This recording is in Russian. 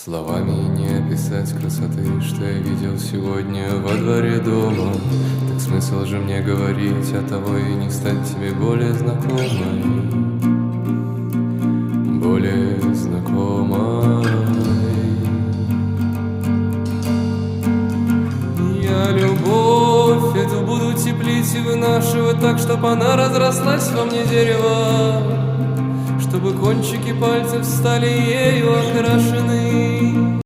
Словами не описать красоты, что я видел сегодня во дворе дома. Так смысл же мне говорить, от того и не стать тебе более знакомой. Более знакомой. Я любовь эту буду теплить и вынашивать так, чтоб она разрослась во мне дерево, чтобы кончики пальцев стали ею окрашены.